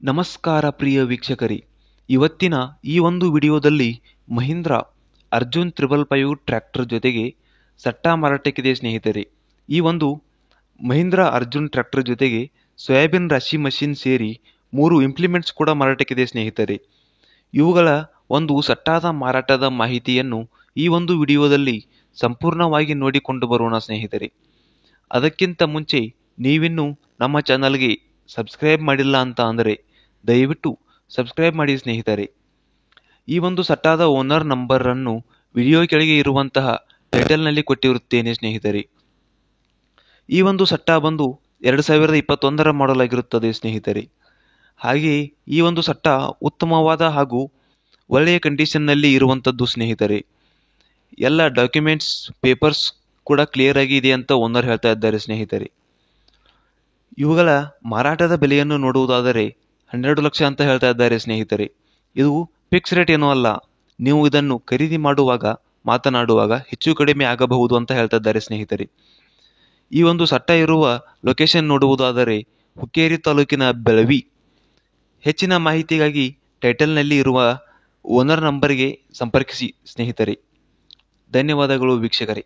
ನಮಸ್ಕಾರ ಪ್ರಿಯ ವೀಕ್ಷಕರೇ, ಇವತ್ತಿನ ಈ ಒಂದು ವಿಡಿಯೋದಲ್ಲಿ ಮಹೀಂದ್ರ ಅರ್ಜುನ್ 555 ಟ್ರ್ಯಾಕ್ಟರ್ ಜೊತೆಗೆ ಸಟ್ಟಾ ಮಾರಾಟಕ್ಕಿದೆ ಸ್ನೇಹಿತರೆ. ಈ ಒಂದು ಮಹೀಂದ್ರ ಅರ್ಜುನ್ ಟ್ರ್ಯಾಕ್ಟರ್ ಜೊತೆಗೆ ಸೋಯಾಬೀನ್ ರಾಶಿ ಮಷಿನ್ ಸೇರಿ 3 ಇಂಪ್ಲಿಮೆಂಟ್ಸ್ ಕೂಡ ಮಾರಾಟಕ್ಕಿದೆ ಸ್ನೇಹಿತರೆ. ಇವುಗಳ ಒಂದು ಸಟ್ಟಾದ ಮಾರಾಟದ ಮಾಹಿತಿಯನ್ನು ಈ ಒಂದು ವಿಡಿಯೋದಲ್ಲಿ ಸಂಪೂರ್ಣವಾಗಿ ನೋಡಿಕೊಂಡು ಬರೋಣ ಸ್ನೇಹಿತರೆ. ಅದಕ್ಕಿಂತ ಮುಂಚೆ ನೀವಿನ್ನೂ ನಮ್ಮ ಚಾನಲ್ಗೆ ಸಬ್ಸ್ಕ್ರೈಬ್ ಮಾಡಿಲ್ಲ ಅಂತ ಅಂದರೆ ದಯವಿಟ್ಟು ಸಬ್ಸ್ಕ್ರೈಬ್ ಮಾಡಿ ಸ್ನೇಹಿತರೆ. ಈ ಒಂದು ಸಟ್ಟಾದ ಓನರ್ ನಂಬರ್ ಅನ್ನು ವಿಡಿಯೋ ಕೆಳಗೆ ಇರುವಂತಹ ಟೈಟಲ್ನಲ್ಲಿ ಕೊಟ್ಟಿರುತ್ತೇನೆ ಸ್ನೇಹಿತರೆ. ಈ ಒಂದು ಸಟ್ಟಾ ಬಂದು 2021ರ ಮಾಡೆಲ್ ಆಗಿರುತ್ತದೆ ಸ್ನೇಹಿತರೆ. ಹಾಗೆಯೇ ಈ ಒಂದು ಸಟ್ಟಾ ಉತ್ತಮವಾದ ಹಾಗೂ ಒಳ್ಳೆಯ ಕಂಡೀಷನ್ನಲ್ಲಿ ಇರುವಂಥದ್ದು ಸ್ನೇಹಿತರೆ. ಎಲ್ಲ ಡಾಕ್ಯುಮೆಂಟ್ಸ್ ಪೇಪರ್ಸ್ ಕೂಡ ಕ್ಲಿಯರ್ ಆಗಿ ಇದೆ ಅಂತ ಓನರ್ ಹೇಳ್ತಾ ಇದ್ದಾರೆ ಸ್ನೇಹಿತರೆ. ಇವುಗಳ ಮಾರಾಟದ ಬೆಲೆಯನ್ನು ನೋಡುವುದಾದರೆ 12 ಲಕ್ಷ ಅಂತ ಹೇಳ್ತಾ ಇದ್ದಾರೆ ಸ್ನೇಹಿತರೆ. ಇದು ಫಿಕ್ಸ್ ರೇಟ್ ಏನೂ ಅಲ್ಲ, ನೀವು ಇದನ್ನು ಖರೀದಿ ಮಾಡುವಾಗ ಮಾತನಾಡುವಾಗ ಹೆಚ್ಚು ಕಡಿಮೆ ಆಗಬಹುದು ಅಂತ ಹೇಳ್ತಾ ಇದ್ದಾರೆ ಸ್ನೇಹಿತರೆ. ಈ ಒಂದು ಸಟ್ಟಾ ಇರುವ ಲೊಕೇಶನ್ ನೋಡುವುದಾದರೆ ಹುಕ್ಕೇರಿ ತಾಲೂಕಿನ ಬೆಳವಿ. ಹೆಚ್ಚಿನ ಮಾಹಿತಿಗಾಗಿ ಟೈಟಲ್ನಲ್ಲಿ ಇರುವ ಓನರ್ ನಂಬರ್ಗೆ ಸಂಪರ್ಕಿಸಿ ಸ್ನೇಹಿತರೆ. ಧನ್ಯವಾದಗಳು ವೀಕ್ಷಕರೇ.